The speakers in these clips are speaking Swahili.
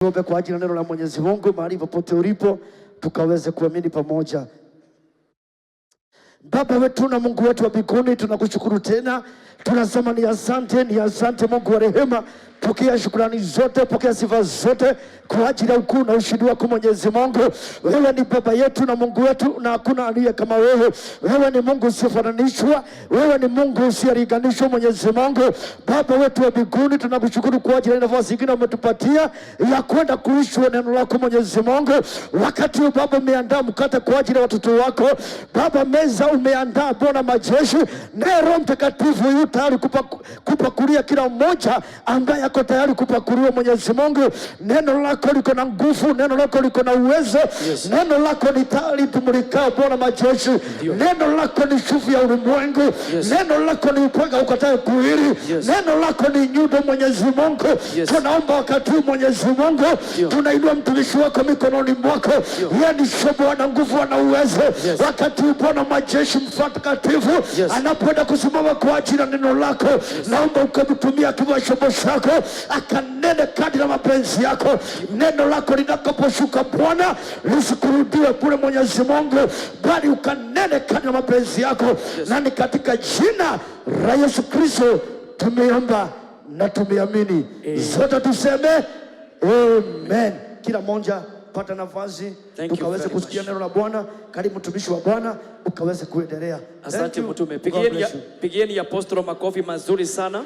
Tuombe kwa ajili ya neno la Mwenyezi Mungu mahali popote ulipo tukaweze kuamini pamoja. Baba wetu na Mungu wetu wa mbinguni, tunakushukuru tena. Tunasema ni asante Mungu wa rehema. Pokea shukrani zote, pokea sifa zote kwa ajili ya ukuu na ushindi wako Mwenyezi Mungu. Wewe ni baba yetu na Mungu wetu, na hakuna aliye kama wewe. Wewe ni Mungu usiyefananishwa, wewe ni Mungu usiyelinganishwa Mwenyezi Mungu. Baba wetu wa mbinguni, tunakushukuru kwa ajili ya nafasi nyingine umetupatia ya kwenda kuishwa neno lako Mwenyezi Mungu. Wakati Baba umeandaa mkate kwa ajili ya watoto wako, Baba meza umeandaa Bwana majeshi, na Roho Mtakatifu yu tayari kupakulia kila mmoja ambaye ako tayari kupakuliwa Mwenyezi Mungu. Neno lako liko na nguvu, neno lako liko na uwezo. Yes. Neno lako ni taa litumulikayo Bwana majeshi. Neno lako ni shufu ya ulimwengu. Yes. Neno lako ni upanga ukataye kuwili. Yes. Neno lako ni nyundo Mwenyezi Mungu. Yes. Tunaomba wakati huu Mwenyezi Mungu, tunainua mtumishi wako mikononi mwako. Yeye ni shobo na nguvu na uwezo. Yes. Wakati huu Bwana majeshi mtakatifu, yes, anapoenda kusimama kwa ajili ya neno lako, yes, naomba ukamtumia kama shobo chako akanene kadri ya mapenzi yako. Neno lako linaposhuka Bwana lisikurudiwe bure Mwenyezi Mungu, bali ukanene kadri ya mapenzi yako. Yes. Na ni katika jina la Yesu Kristo tumeomba na tumeamini. Sote tuseme amen. Kila mmoja pata nafasi tukaweze kusikia neno la Bwana. Karibu mtumishi wa Bwana ukaweze kuendelea. Asante mtume. Pigieni apostolo makofi mazuri sana.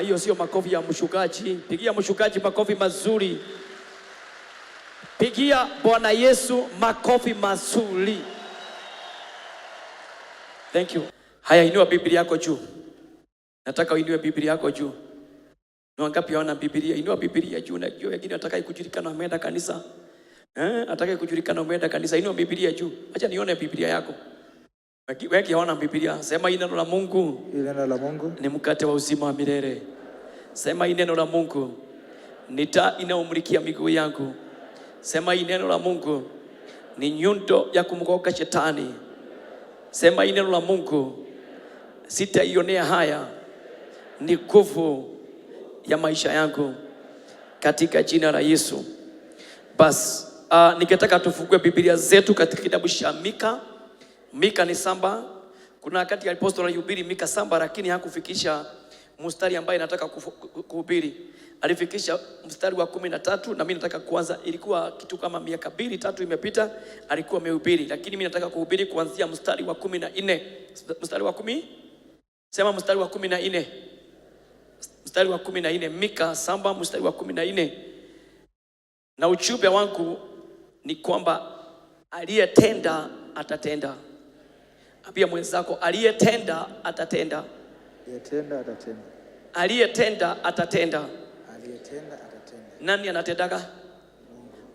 Hiyo sio makofi ya mshukaji. Pigia mshukaji makofi mazuri. Pigia Bwana Yesu makofi mazuri. Thank you. Haya, inua Biblia yako juu. Nataka uinue Biblia yako juu. Ni wangapi wana Biblia? Inua Biblia juu. Najua wengine wataka kujulikana wameenda kanisa. Ataka kujulikana umeenda kanisa. Inua Biblia juu. Acha nione Biblia yako. Wengi hawana Biblia. Sema neno la Mungu. Neno la Mungu ni mkate wa uzima wa milele. Sema neno la Mungu ni taa inayomulikia miguu yangu. Sema neno la Mungu ni nyundo ya kumgoka shetani. Sema neno la Mungu sitaionea haya, ni nguvu ya maisha yangu katika jina la Yesu. Bas, ningetaka tufungue Biblia zetu katika kitabu cha Mika. Mika ni samba. Kuna wakati apostolo alihubiri Mika samba, lakini hakufikisha mstari ambaye nataka kuhubiri. Alifikisha mstari wa 13 na mimi nataka kuanza. Ilikuwa kitu kama miaka 2-3 imepita alikuwa amehubiri, lakini mimi nataka kuhubiri kuanzia mstari wa 14. Mstari wa 10? Sema mstari wa 14. Mstari wa 14, Mika samba mstari wa 14. Na ujumbe wangu ni kwamba aliyetenda atatenda. Pia mwenzako, aliyetenda atatenda. Aliyetenda atatenda. Aliyetenda atatenda. Aliyetenda atatenda. Nani anatendaga?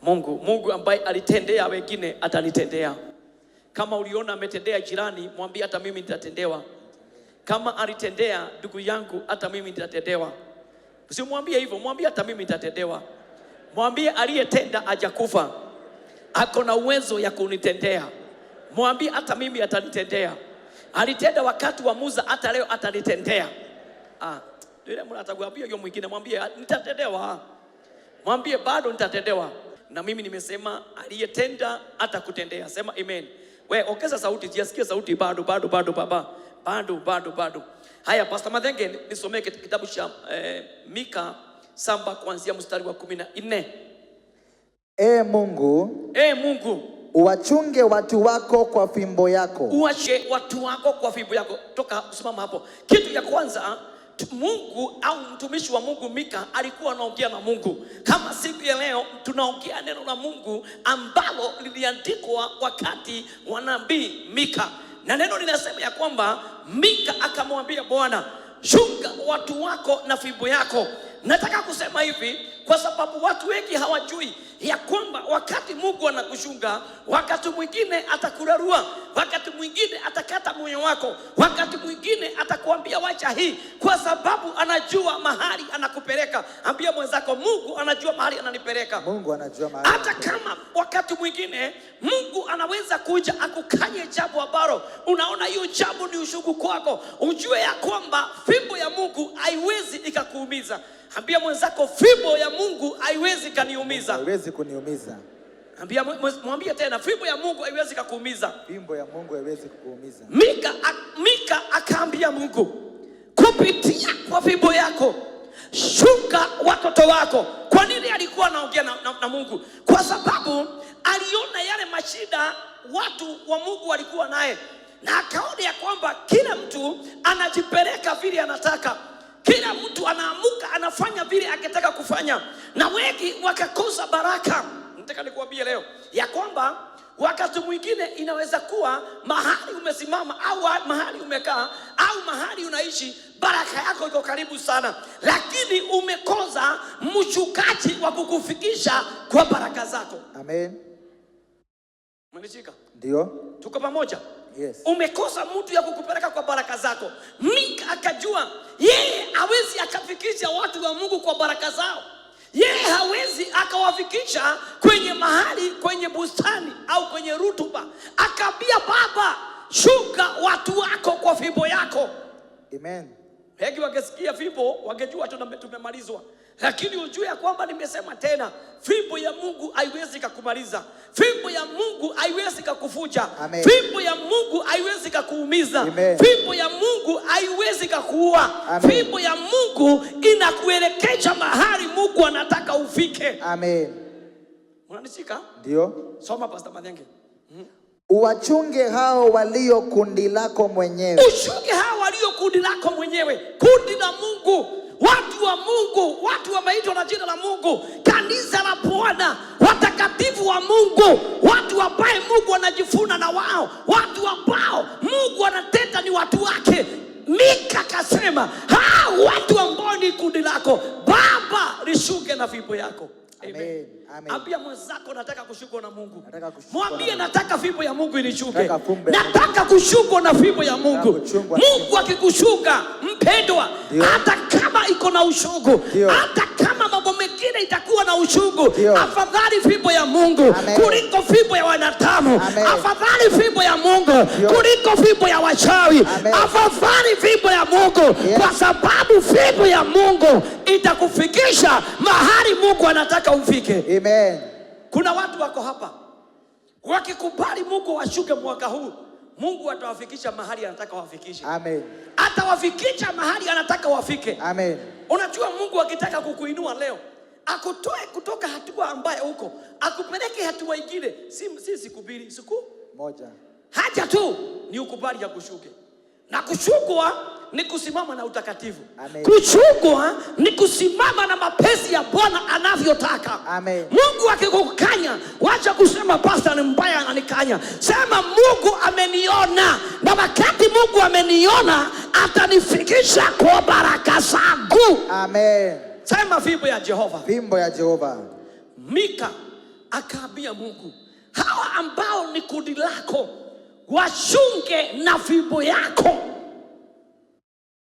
Mungu. Mungu ambaye alitendea wengine atanitendea. Kama uliona ametendea jirani, mwambie hata mimi nitatendewa. Kama alitendea ndugu yangu, hata mimi nitatendewa. Usimwambie hivyo, mwambie hata mimi nitatendewa. Mwambie aliyetenda hajakufa, ako na uwezo ya kunitendea. Mwambie hata mimi atanitendea. Alitenda wakati wa Musa, hata leo atanitendea. Ndio mnatakwambia hiyo mwingine, mwambie nitatendewa. Mwambie bado nitatendewa. Na mimi nimesema aliyetenda atakutendea. Sema amen. Wewe ongeza sauti, jiasikie sauti, bado baba. Bado. Haya, Pastor Madenge nisomee kitabu cha Mika samba kuanzia mstari wa 14. Mungu, uwachunge watu wako kwa fimbo yako. Uache watu wako kwa fimbo yako. Toka simama hapo. Kitu ya kwanza, Mungu au mtumishi wa Mungu Mika alikuwa anaongea na Mungu. Kama siku ya leo tunaongea neno la Mungu ambalo liliandikwa wakati wa nabii Mika. Na neno linasema ya kwamba Mika akamwambia Bwana, chunga watu wako na fimbo yako. Nataka kusema hivi kwa sababu watu wengi hawajui ya kwamba wakati Mungu anakuchunga, wakati mwingine atakurarua, wakati mwingine atakata moyo wako, wakati mwingine atakwambia wacha hii, kwa sababu anajua mahali anakupeleka. Ambia mwenzako, Mungu anajua mahali ananipeleka. Mungu anajua mahali. Hata kama wakati mwingine Mungu anaweza kuja akukanye jambo ambalo unaona hiyo jambo ni ushuku kwako, ujue ya kwamba fimbo ya Mungu haiwezi ikakuumiza. Ambia mwenzako, fimbo ya Mungu haiwezi kaniumiza. Haiwezi kuniumiza. Mwambie tena, fimbo ya Mungu haiwezi kukuumiza. Fimbo ya Mungu haiwezi kukuumiza. Mika akaambia Mungu, kupitia kwa fimbo yako shuka watoto wako. Kwa nini alikuwa anaongea na Mungu? Kwa sababu aliona yale mashida watu wa Mungu walikuwa naye, na akaona ya kwamba kila mtu anajipeleka vile anataka, kila mtu anaamuka anafanya vile akitaka kufanya, na wengi wakakosa baraka. Nataka nikuambie leo ya kwamba wakati mwingine inaweza kuwa mahali umesimama au mahali umekaa au mahali unaishi, baraka yako iko karibu sana, lakini umekosa mchungaji wa kukufikisha kwa baraka zako. Amen. Mwanishika? Ndio. Tuko pamoja? Yes. Umekosa mtu ya kukupeleka kwa baraka zako. Mika akajua yeye hawezi akafikisha watu wa Mungu kwa baraka zao. Yeye hawezi akawafikisha kwenye mahali, kwenye bustani au kwenye rutuba. Akaambia Baba, shuka watu wako kwa fimbo yako. Amen. Wengi wakisikia fimbo wangejua tumemalizwa. Lakini ujue ya kwamba nimesema tena, fimbo ya Mungu haiwezi kukumaliza. Fimbo ya Mungu haiwezi kukufuja. Fimbo ya Mungu haiwezi kukuumiza. Fimbo ya Mungu haiwezi kukuua. Fimbo ya Mungu inakuelekeza mahali Mungu anataka ufike. Amen. Unanishika? Ndio. Soma Pastor Mathenge. Uwachunge hao walio kundi lako mwenyewe. Uchunge hao walio kundi lako mwenyewe. Kundi la Mungu, watu wa Mungu, watu wameitwa na jina la Mungu, kanisa la Bwana, watakatifu wa Mungu, watu ambao Mungu anajifuna na wao, watu ambao Mungu anateta ni watu wake. Mika kasema, watu ambao ni kundi lako, Baba lishuke na fimbo yako. Amen. Amen. Ambia mwenzako, nataka kushukwa na Mungu. Mwambie nataka fimbo ya Mungu inishuke. Nataka kushukwa na fimbo ya Mungu. Mungu akikushuka mpendwa, hata kama iko na ushungu, hata kama mambo mengine itakuwa na ushungu, afadhali fimbo ya Mungu kuliko fimbo ya wanadamu. Afadhali fimbo ya Mungu kuliko fimbo ya wachawi. Afadhali fimbo ya Mungu, kwa sababu fimbo ya Mungu itakufikisha mahali Mungu anataka ufike. Amen. Kuna watu wako hapa, wakikubali Mungu washuke mwaka huu, Mungu atawafikisha mahali anataka wafikishe. Amen. Atawafikisha mahali anataka wafike. Amen. Unajua Mungu akitaka kukuinua leo, akutoe kutoka hatua ambayo uko, akupeleke hatua nyingine, si sikubiri siku moja. Haja tu ni ukubali ya kushuke. Na kushukwa ni kusimama na utakatifu. Amen. Kushukwa ni kusimama na mapenzi ya Bwana anavyotaka. Amen. Mungu akikukanya, wacha kusema pastor ni mbaya ananikanya. Sema Mungu ameniona, na wakati Mungu ameniona atanifikisha kwa baraka zangu. Amen. Sema fimbo ya Jehova. Fimbo ya Jehova. Mika akaambia Mungu, hawa ambao ni kundi lako washunge na fimbo yako.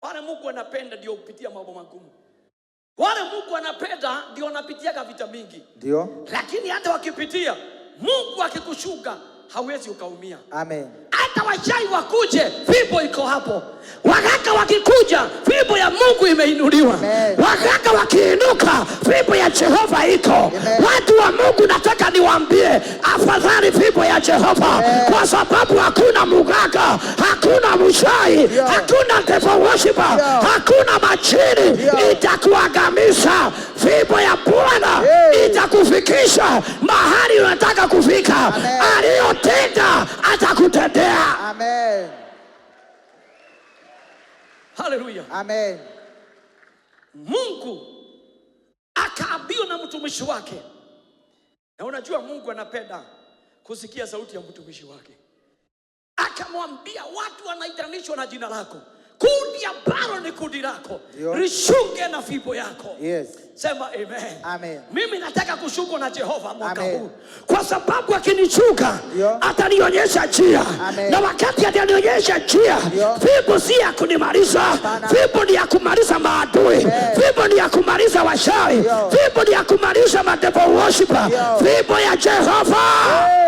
Wale Mungu anapenda ndio upitia mambo magumu. Wale Mungu anapenda ndio wanapitia vita mingi. Ndio. Lakini hata wakipitia, Mungu akikushuka hawezi ukaumia. Amen. Hata wachai wakuje, fimbo iko hapo. Waganga wakikuja, fimbo ya Mungu imeinuliwa. Waganga wakiinuka, fimbo ya Jehova iko. Amen. Watu wa Mungu, nataka niwaambie, afadhali fimbo ya Jehova. Kwa sababu hakuna muganga, hakuna mchai, hakuna devil worshiper, hakuna majini itakuangamiza. Fimbo ya Bwana itakufikisha mahali unataka kufika. Aliyotenda atakutendea. Amen. Hallelujah. Amen. Mungu akaambiwa na mtumishi wake, na unajua Mungu anapenda kusikia sauti ya mtumishi wake. Akamwambia watu wanaitanishwa na jina lako, kundi ambalo ni kundi lako, lishuke na fimbo yako. Yes. Sema amen. Amen. Mimi nataka kushukwa na Jehova mwaka huu, kwa sababu akinichuka atanionyesha njia. Na wakati atanionyesha njia, fimbo si ya kunimaliza, fimbo ni ya kumaliza maadui, fimbo ni ya kumaliza washawi, fimbo ni ya kumaliza madevil worshiper, fimbo ya Jehova.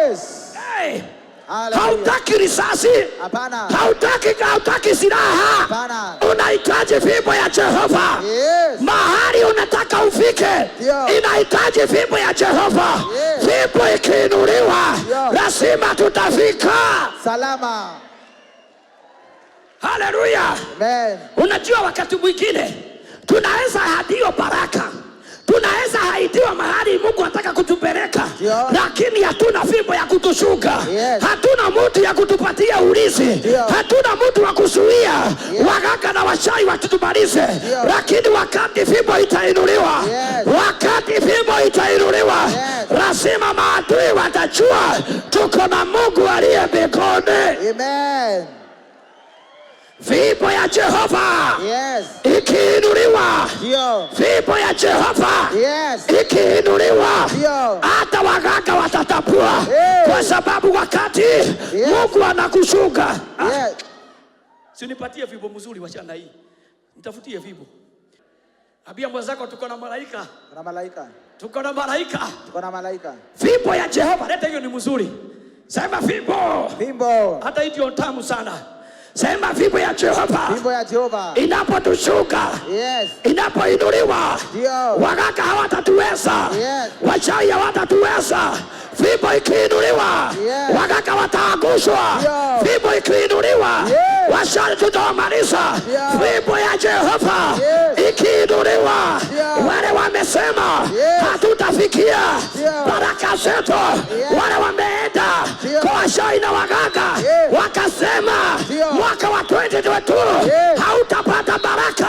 Yes. Hey. Hautaki risasi. Hapana. Hautaki silaha. Hapana. Unahitaji fimbo ya Jehova. Yes. Mahali unataka ufike, inahitaji fimbo ya Jehova. Yes. Fimbo ikiinuliwa, lazima tutafika salama. Haleluya. Amen. Unajua wakati mwingine tunaweza hadiwa baraka, tunaweza haidiwa mahali Mungu anataka kutupeleka, lakini hatuna fimbo ya kutushuka. Yes. Hatuna mtu ya kutupatia ulinzi. Hatuna mtu wa kuzuia waganga na wachawi watutumalize. Lakini wakati fimbo itainuliwa, wakati fimbo itainuliwa, lazima maadui watajua tuko na Mungu aliye mbinguni. Amen. Fimbo ya Jehova. Yes. Ikiinuliwa. Fimbo ya Jehova. Yes. Ikiinuliwa. Hata waganga watatambua. Kwa sababu wakati Mungu anakushuka. Yes. Si unipatie fimbo mzuri wachana hii. Nitafutie fimbo. Ambia mwenzako tuko na malaika. Kuna malaika. Tuko na malaika. Tuko na malaika. Fimbo ya Jehova, leta hiyo ni mzuri. Sema fimbo. Fimbo. Hata hiyo tamu sana. Sema fimbo ya Jehova. Fimbo ya Jehova. Inapotushuka. Yes. Inapoinuliwa. Waganga hawatatuweza. Yes. Wachawi hawatatuweza. Fimbo ikiinuliwa. Yes. Waganga wataangushwa. Fimbo ikiinuliwa. Yes. Wachawi tutawamaliza. Fimbo ya Jehova. Yes. Ikiinuliwa. Wale wamesema hatutafikia baraka zetu. Wale wameenda kwa wachawi na waganga wakasema mwaka wa 2022 hautapata baraka.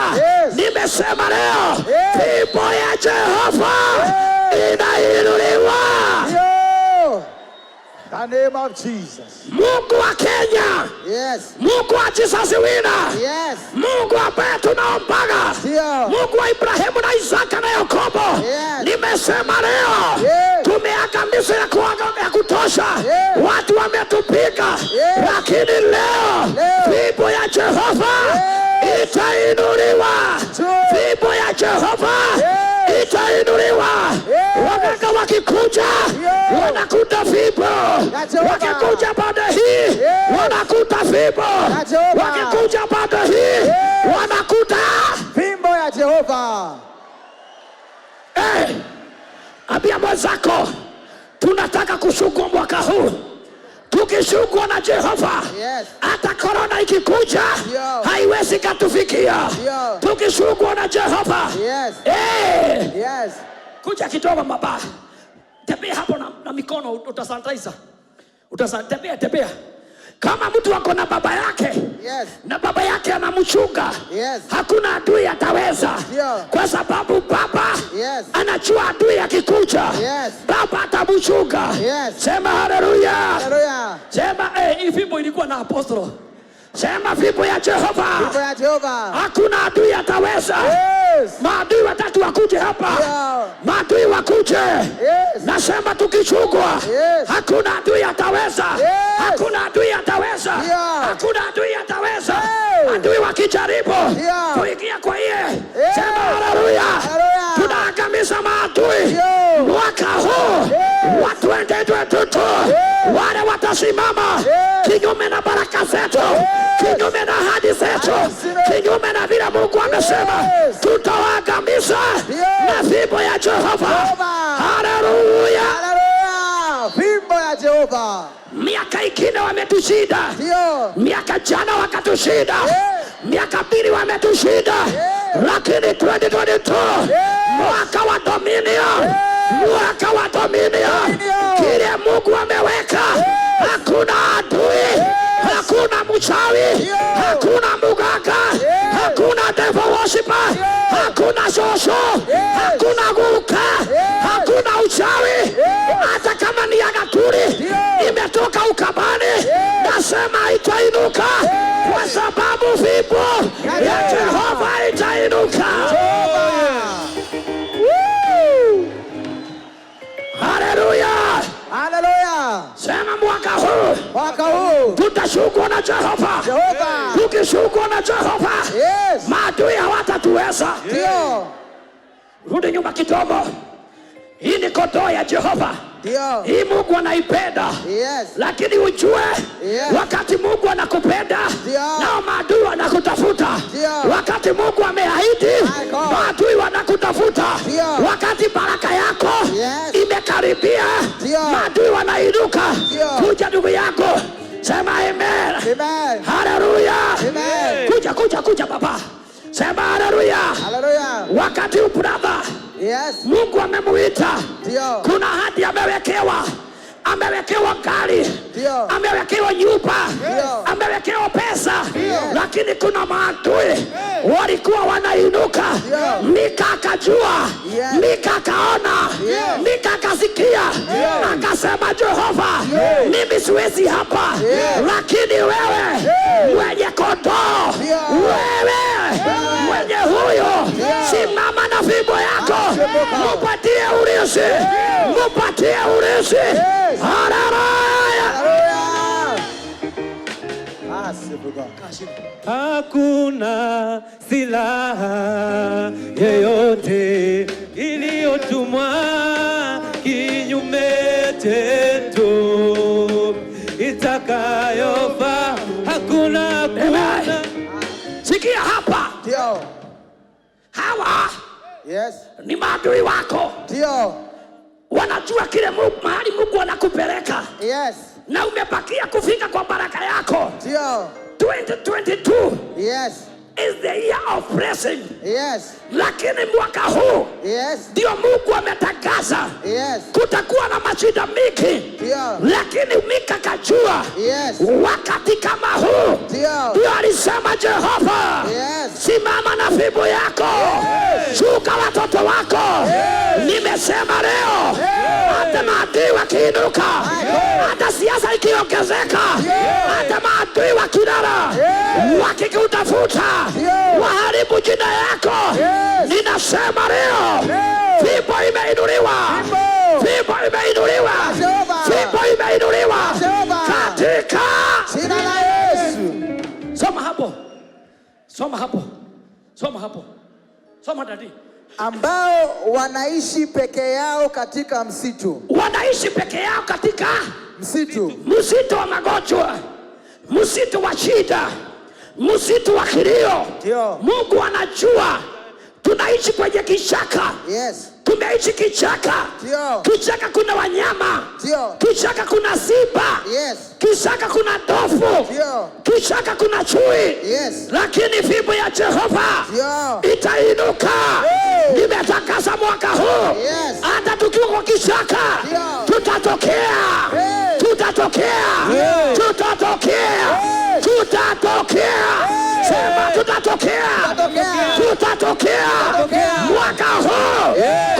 Nimesema leo fimbo ya Jehova inainuliwa. The name of Jesus. Mungu wa Kenya. Yes. Mungu wa Jesus wina. Yes. Mungu ambaye tunaombaga. Mungu wa Ibrahimu na Isaka na Yakobo. Yes. Nimesema leo tumeangamiza ya kutosha. Watu wametupiga. Lakini leo fimbo ya Jehova itainuliwa. Fimbo ya Jehova itainuliwa. Waganga wakikuja wanakuta fimbo. Wakikuja pande hii wanakuta fimbo. Wakikuja pande hii wanakuta fimbo ya Jehova. Ambia mwenzako tunataka kushukua mwaka huu. Tukishukua na Jehova, hata korona ikikuja haiwezi katufikia. Tukishukua na Jehova. Yes. Kuja kidogo mabaya. Tembea hapo na mikono utasanitize. Tembea. Kama mtu wako na baba yake, na baba yake anamchunga, hakuna adui ataweza. Kwa sababu baba anajua adui akikuja, baba atamchunga. Sema haleluya. Sema hii fimbo ilikuwa na apostolo. Sema fimbo ya Jehova. Fimbo ya Jehova. Hakuna adui ataweza. Maadui watatu wakuje hapa. Maadui wakuje. Nasema tukichukua. Hakuna adui ataweza. Hakuna adui ataweza. Hakuna adui ataweza. Adui wakijaribu kuingia kwa yeye. Sema haleluya. Tunaangamiza maadui. Mwaka huu wa 2022 wale watasimama kinyume na baraka zetu, kinyume na ahadi zetu, kinyume na vile Mungu amesema, tutawaangamiza na fimbo ya Jehova. Haleluya. Fimbo ya Jehova. Miaka ingine wametushinda. Miaka jana wakatushinda. Miaka mbili wametushinda. Lakini 2022 mwaka wa dominion. Mwaka wa dominion. Kile Mungu ameweka, hakuna adui, hakuna mchawi, hakuna muganga, hakuna devil worshiper, hakuna shosho, hakuna guka, hakuna uchawi. Hata kama ni agaturi imetoka ukabani, nasema itainuka, kwa sababu fimbo ya Jehova itainuka. Haleluya. Haleluya. Sema mwaka huu tutashukua na Jehova. Tukishukua na Jehova, maadui hawatatuweza. Rudi nyuma kidogo. Hii ni kondoo ya Jehova. Ndio. Hii Mungu anaipenda. Yes. Lakini ujue wakati Mungu anakupenda nao maadui wanakutafuta. Wakati Mungu ameahidi maadui wanakutafuta. Wakati baraka yako imekaribia maadui wanainuka. Kuja ndugu yako, sema amen. Amen. Haleluya. Amen. Kuja baba, sema haleluya. Haleluya. Wakati brother Mungu amemuita, kuna hadi amewekewa gari, amewekewa nyumba, amewekewa pesa, lakini kuna maadui walikuwa wanainuka. Mika akajua, Mika akaona, Mika akasikia, akasema Jehova, mimi siwezi hapa, lakini wewe mwenye kondoo, wewe mwenye huyo, simama na fimbo yako, mupatie urithi, mupatie urithi. Haleluya. Hakuna silaha yeyote iliyotumwa kinyume chetu itakayofaa. Hakuna. Sikia hapa. Ndio. Hawa ni maadui wako. Ndio. Wanajua kile mahali Mungu anakupeleka. Na umebakia kufika kwa baraka yako. Ndio. 2022 is the year of blessing. Lakini mwaka huu ndio Mungu ametangaza kutakuwa na mashida mingi. Lakini Mika kajua wakati kama huu ndio alisema Jehova, simama na fimbo yako, shuka watoto wako. Nimesema leo hata maadui wakiinuka, hata siasa ikiongezeka, hata maadui wakilala wakikutafuta waharibu jina yako, ninasema leo fimbo imeinuliwa, fimbo imeinuliwa, fimbo imeinuliwa katika jina la Yesu. Soma hapo, soma hapo, soma hapo, soma dadi. Ambao wanaishi peke yao katika msitu. Wanaishi peke yao katika msitu. Msitu wa magonjwa, msitu wa shida, msitu wa kilio. Mungu anajua tunaishi kwenye kichaka. Tumeishi kichaka. Kichaka kuna wanyama. Kichaka kuna simba. Kichaka kuna ndovu. Kichaka kuna chui. Lakini fimbo ya Jehova itainuka. Nimetangaza mwaka huu hata tukiwa kwa kichaka tutatokea. Tutatokea. Tutatokea. Tutatokea. Sema tutatokea. Tutatokea. Mwaka huu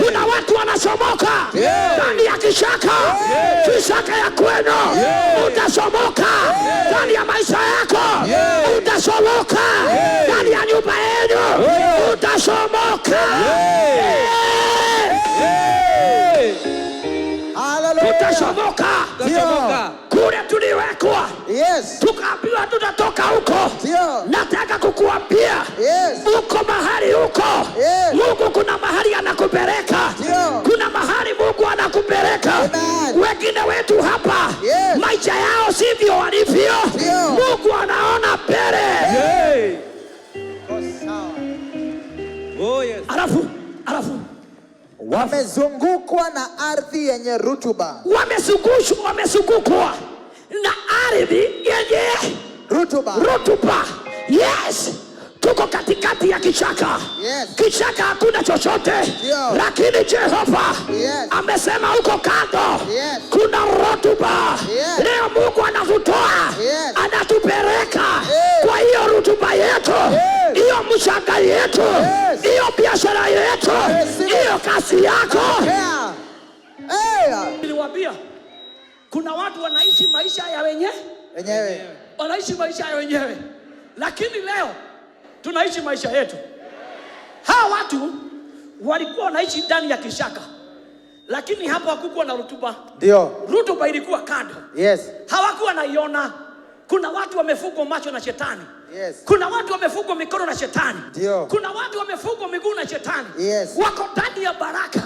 kuna watu wanasomoka ndani ya kichaka. Kichaka ya kwenu utasomoka ndani ya maisha yako. Utasomoka ndani ya nyumba yenu. Utasomoka. Utasomoka. Kule tuliwekwa. Tukaambiwa tutatoka huko. Nataka kukuambia uko mahali huko. Mungu kuna mahali anakupeleka. Kuna mahali Mungu anakupeleka. Wengine wetu hapa maisha yao sivyo walivyo. Mungu anaona mbele. Alafu wamezungukwa na ardhi yenye rutuba. Wamezungukwa na ardhi yenye rutuba. Tuko katikati ya kichaka. Kichaka hakuna chochote. Lakini Jehova amesema huko kando kuna rutuba. Leo Mungu anavutoa, anatupeleka kwa hiyo rutuba yetu, hiyo mshanga yetu, hiyo biashara yetu, hiyo kazi yako. Niliwaambia kuna watu wanaishi maisha ya wenyewe. Wanaishi maisha ya wenyewe. Lakini leo tunaishi maisha yetu. Hawa watu walikuwa wanaishi ndani ya kishaka. Lakini hapa hakukuwa na rutuba. Rutuba ilikuwa kando. Hawakuwa naiona. Kuna watu wamefungwa macho na shetani. Kuna watu wamefungwa mikono na shetani. Kuna watu wamefungwa miguu na shetani. Wako ndani ya baraka.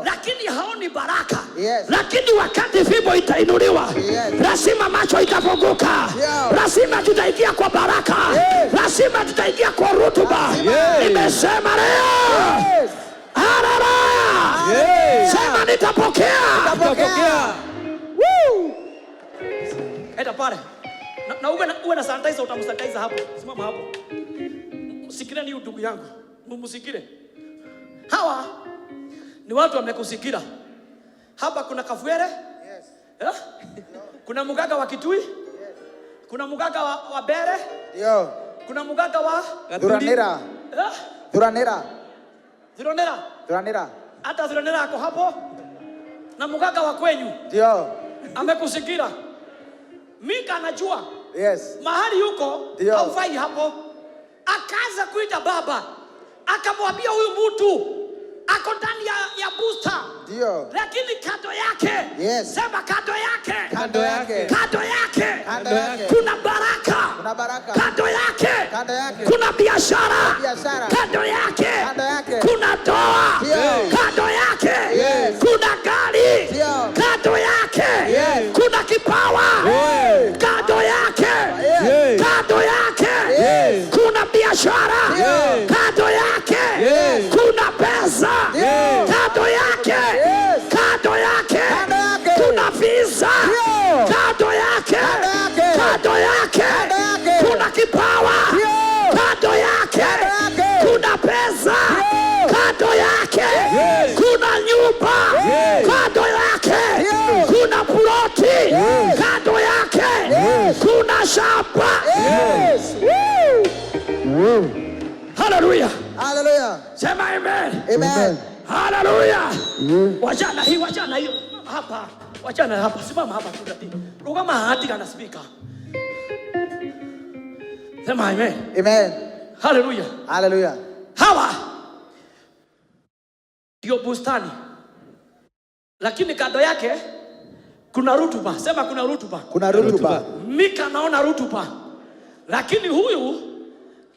Lakini haoni baraka. Yes. Lakini wakati fimbo itainuliwa, Yes. lazima macho itafunguka. Yeah. Lazima tutaingia kwa baraka. Yes. Lazima tutaingia kwa rutuba. Yes. Nimesema leo. Yes. Haleluya. Yes. Sema nitapokea. Nitapokea. Woo. Enda pale. Na uwe na sanitizer, utamsanitizer hapo. Simama hapo. Msikire ni ndugu yangu. Mumsikire. Hawa ni watu wamekusikira. Hapa kuna Kafwere. Yes. Eh? Kuna Mugaga wa Kitui. Yes. Kuna Mugaga wa Bere. Ndio. Kuna Mugaga wa Thuranira. Eh? Thuranira. Thuranira. Thuranira. Hata Thuranira ako hapo. Na Mugaga wa kwenyu Ndio. amekusikira. Mika anajua Yes. mahali yuko Ndio. haufai hapo. Akaanza kuita baba. Akamwambia huyu mtu ako ndani ya booster. Ndio. Lakini kando yake. Yes. Sema kando yake. Kando yake. Kando yake. Kando yake. Kuna baraka. Kuna baraka. Kando yake. Kando yake. Kuna biashara. Biashara. Kando yake. Kando yake. Kuna ndoa. Ndio. Kando yake. Yes. Kuna gari. Ndio. Kando yake. Yes. Kuna kipawa. Yes. Kando yake. Yes. Kando yake. Yes. Kuna biashara. Yes. Kando yake. Yes. Kuna pesa. Yes. Kando yake. Yes. Kando yake. Kando yake. Kuna visa. Ndio. Kando yake. Kando yake. Kando yake. Kando yake. Kuna kipawa. Ndio. Kando yake. Kando yake. Kuna pesa. Ndio. Kando yake. Yes. Kuna nyumba. Yes. Kando yake. Ndio. Kuna ploti. Yes. Kando yake. Yes. Kuna shamba. Yes. Woo. Hallelujah. Hallelujah. Sema amen. Amen. Hallelujah. Wachana hiyo. Hapa. Wachana hapa. Simama hapa tu dadi. Rugama hati kana speaker. Sema amen. Amen. Hallelujah. Hallelujah. Hawa ndio bustani. Lakini kando yake kuna rutuba. Sema kuna rutuba. Kuna rutuba. Mika naona rutuba. Lakini huyu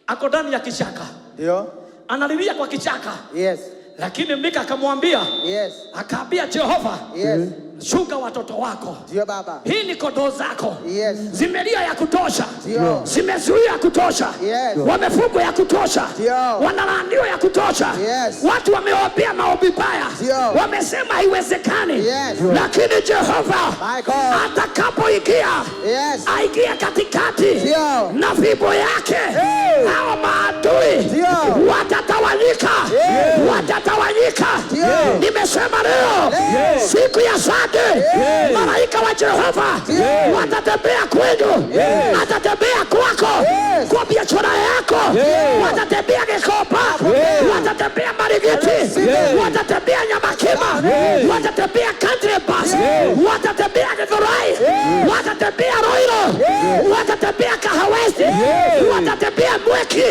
ako ndani ya kichaka. Ndio. Analilia kwa kichaka. Yes. Lakini Mika akamwambia, Yes. akaambia Jehova, Yes. chunga watoto wako. Ndio baba. Hii ni kondoo zako. Yes. Zimelia ya kutosha. Ndio. Zimezuia ya kutosha. Yes. Wamefungwa ya kutosha. Ndio. Wanalaaniwa ya kutosha. Yes. Watu wameombea maombi baya. Ndio. Wamesema haiwezekani. Yes. Lakini Jehova My God. atakapoingia, Yes. aingia katikati Ndio. na fimbo yake. Hey. Hao maadui Ndio. watatawanyika. Yes. Watatawanyika. Ndio. Nimesema leo Yes. siku ya Sunday, Yes. malaika wa Jehova Yes. watatembea kwenu. Yes. Atatembea kwako. Yes. Kwa biashara yako. Yes. Watatembea Gikopa. Yes. Watatembea Marigiti. Yes. Watatembea Nyamakima. Yes. Watatembea Country Bus. Yes. Watatembea Githurai. Yes. Watatembea Roiro. Yes. Watatembea Kahawesti. Yes. Watatembea Mweki.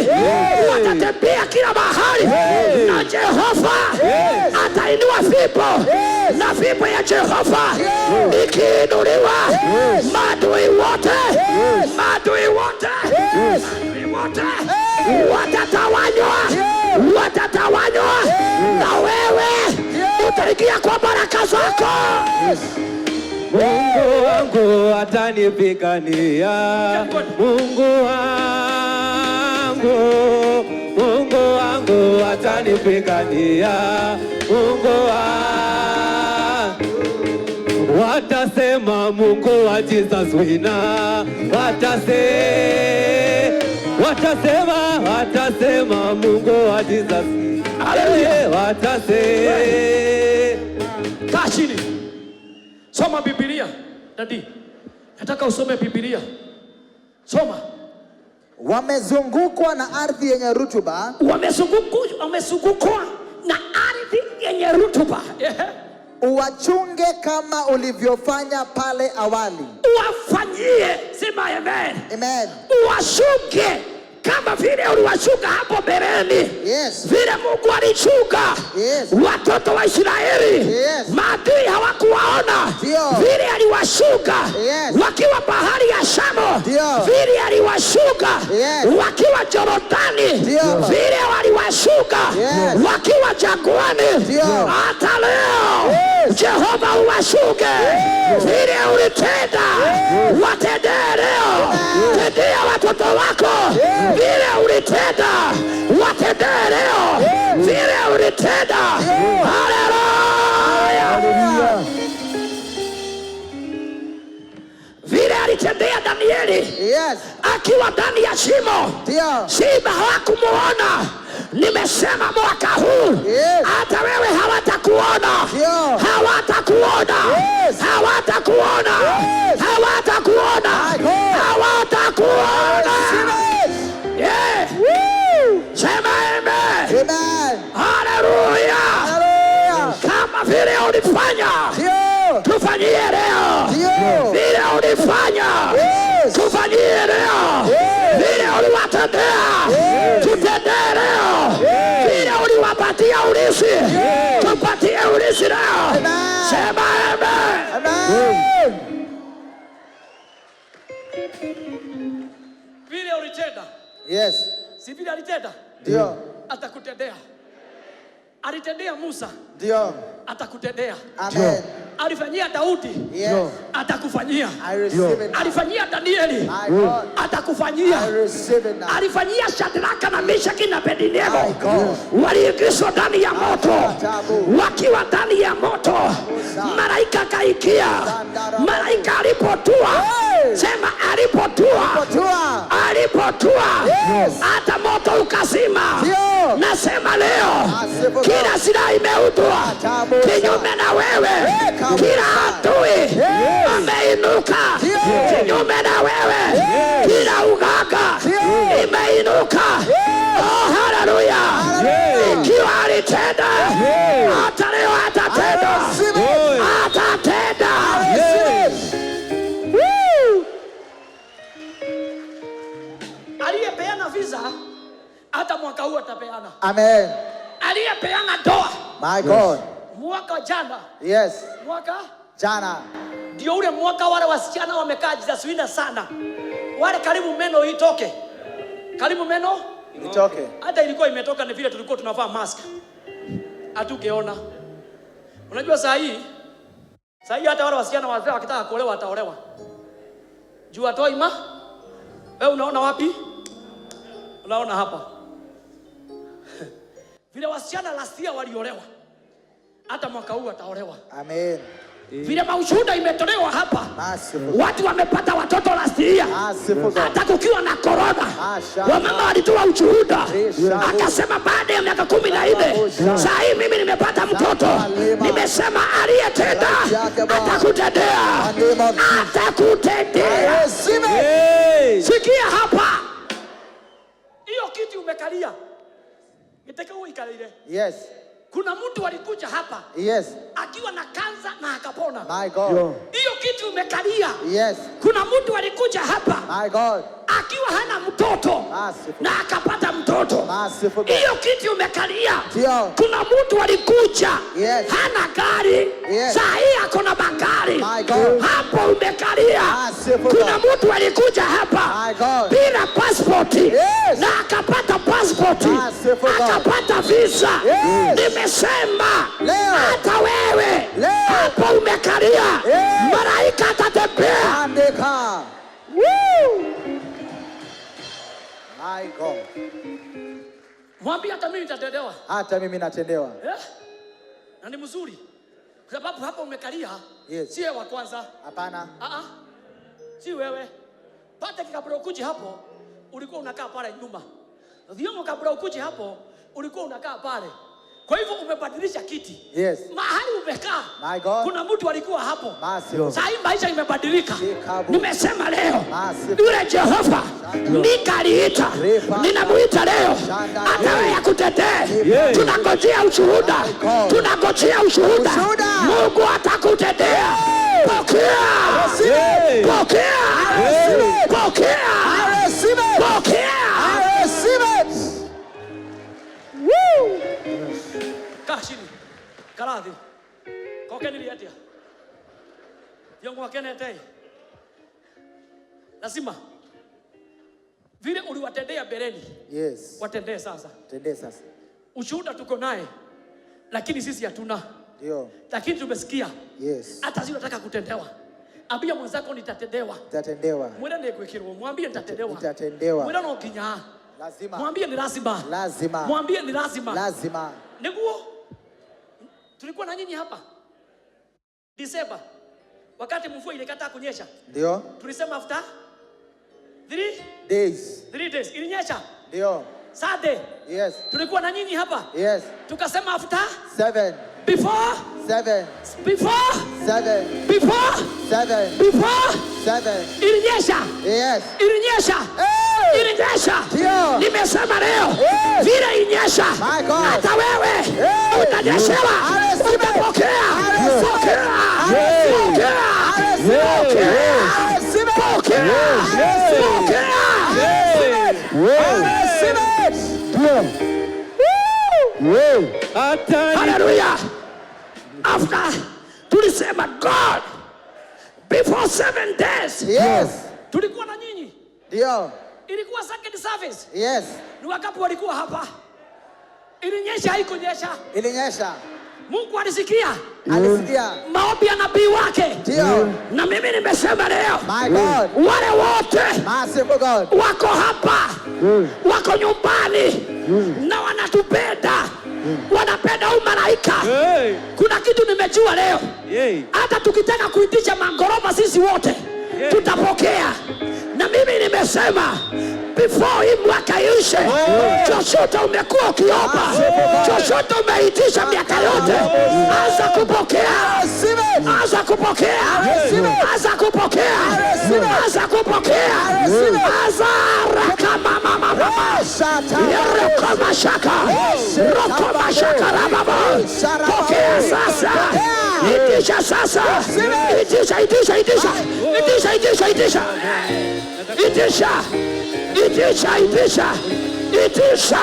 Watatembea kila mahali. Yes. Na Jehova Yes. atainua fimbo. Yes. Na fimbo ya Jehova Yes. ikiinuliwa, Yes. maadui wote, Yes. maadui wote, Yes. maadui wote Yes. watatawanywa. Yes. Watatawanywa. Na wewe utaingia kwa baraka zako. Mungu wangu atanipigania. Mungu wangu atanipigania. Mungu wangu. Watasema Mungu wa Jesus wina. Watasema Mungu wa Jesus. Hallelujah. Watasema. Kaa chini. Soma Biblia. Dadi, nataka usome Biblia. Soma. Wamezungukwa na ardhi yenye rutuba. Wamezungukwa na ardhi yenye rutuba. Uwachunge kama ulivyofanya pale awali. Uwafanyie. Sema amen. Amen. Uwachunge kama vile uliwachunga hapo mbeleni. Yes. Vile Mungu alichunga Yes. watoto wa Israeli. Yes. Maadui hawakuwaona. Ndio. Vile aliwachunga Yes. wakiwa bahari ya Shamu. Ndio. Vile aliwachunga Yes. wakiwa Jorodani. Ndio. Vile waliwachunga Yes. wakiwa jangwani. Ndio. Hata leo Yes. Jehova uwashuke. Vile ulitenda watendee leo. Tendea watoto wako. Vile ulitenda watendee leo. Vile ulitenda. Haleluya. Vile alitendea Danieli akiwa ndani ya shimo, simba hawakumuona. Nimesema mwaka huu hata wewe hawatakuona. Hawatakuona. Hawatakuona. Hawatakuona. Hawatakuona. Sema amen. Haleluya. Kama vile ulifanya tufanyie leo. Vile ulifanya tufanyie leo. Vile uliwatendea tutendee leo. Vile uliwapatia ulisi tupatie ulisi leo. Sema amen. Vile ulitenda. Si vile alitenda? Ndio. Atakutendea. Alitendea Musa. Ndio. Atakutendea. Amen. Alifanyia Daudi. Atakufanyia. I receive it. Alifanyia Danieli. Atakufanyia. I receive it now. Alifanyia Shadraka na Meshaki na Abednego. Waliingizwa ndani ya moto. Wakiwa ndani ya moto, malaika akaikia. Malaika alipotua, sema alipotua. Alipotua, hata moto ukazima. Nasema leo kila silaha imeudwa kinyume na wewe. Kila adui ameinuka kinyume na wewe. Kila uganga imeinuka. Oh, haleluya. Ikiwa alitenda, hata leo atatenda. Atatenda. Aliyepeana visa hata mwaka huu atapeana. Amen. Aliyepeana ndoa, My God. mwaka jana. Mwaka jana ndio ule mwaka wale wasichana wamekaa jizasuina sana. Wale karibu meno itoke. Karibu meno itoke. Hata ilikuwa imetoka ni vile tulikuwa tunavaa mask. Hatugeona. Unajua saa hii hata wale wasichana wazee wakitaka kuolewa wataolewa. Jua toima. Wewe unaona wapi? Unaona hapa. Vile wasichana last year waliolewa, hata mwaka huu wataolewa. Amen. Vile maushuhuda imetolewa hapa, watu wamepata watoto last year. Hata kukiwa na corona, wamama walitoa ushuhuda. Akasema baada ya miaka 14 saa hii mimi nimepata mtoto. Nimesema aliyetenda atakutendea. Atakutendea. Sikia hapa. Hiyo kiti umekalia. Itakao ikalile. Kuna mtu alikuja hapa akiwa na kansa na akapona. My God. Hiyo kitu umekalia. Kuna mtu alikuja hapa. My God. Akiwa hana mtoto na akapata mtoto. Hiyo kitu umekalia. Kuna mtu alikuja hana gari. Saa hii ako na magari. Hapo umekalia. Kuna mtu alikuja hapa bila passport na akapata passport. Akapata visa. Nimesema hata wewe hapo umekalia. Malaika atatembea. Andika. My God. Mwambie hata mimi nitatendewa. Hata mimi natendewa. Na ni mzuri. Kwa sababu hapa umekalia. Si wewe wa kwanza. Hapana. Si wewe. Pata kabla ukuje hapo ulikuwa unakaa pale nyuma. Ndio kabla ukuje hapo ulikuwa unakaa pale. Kwa hivyo umebadilisha kiti. Mahali umekaa. Kuna mtu alikuwa hapo. Sasa hii maisha imebadilika. Nimesema leo yule Jehova nikaliita. Ninamuita leo. Hata wewe akutetee. Tunangojea ushuhuda. Tunangojea ushuhuda. Mungu atakutendea. Pokea. Pokea. Pokea. Pokea. Kashini. Karadhi. Kokeni liatia. Yongo wakene tei. Lazima. Vile uliwatendea bereni. Watendee sasa. Tendee sasa. Ushuhuda tuko naye. Lakini sisi hatuna. Ndio. Lakini tumesikia. Yes. Hata sisi tunataka kutendewa. Ambia mwenzako nitatendewa. Nitatendewa. Mwenda nikuikirwa, mwambie nitatendewa. Nitatendewa. Mwenda no kinya. Lazima. Mwambie ni lazima. Lazima. Mwambie ni lazima. Lazima. Niguo. Tulikuwa na nyinyi hapa December. Wakati mvua ilikataa kunyesha. Ndio. Tulisema after 3 days. Ilinyesha. Ndio. Saturday. Yes. Tulikuwa na nyinyi hapa. Yes. Tukasema after 7. Before 7. Before 7. Before 7. Before 7. Ilinyesha. Yes. Ilinyesha. Hey! Ilinyesha. Ndio. Nimesema leo. Yes. Vile inyesha. My God. Hata wewe. Hey! Utanyeshewa. Utapokea. Pokea. Hallelujah. After tulisema God before 7 days. Yes. Tulikuwa na nyinyi. Ndio. Ilikuwa second service. Yes. Ni wakati walikuwa hapa. Ilinyesha haikunyesha. Ilinyesha. Mungu alisikia. Alisikia. Maombi ya nabii wake. Ndio. Na mimi nimesema leo. My God. Wale wote. Merciful God. Wako hapa. Wako nyumbani. Na wanatupenda. Wanapenda huyu malaika. Kuna kitu nimejua leo. Hata tukitaka kuitisha mangorofa sisi wote tutapokea. Na mimi nimesema before hii mwaka ishe, chochote umekuwa ukiomba, chochote umeitisha miaka yote, anza kupokea. Anza kupokea. Anza kupokea. Anza kupokea. Anza rakama mama mama. Rokoma shaka. Rokoma shaka rababa. Pokea sasa. Itisha sasa. Itisha. Itisha. Itisha. Itisha. Itisha. Itisha. Itisha. Itisha. Itisha. Itisha.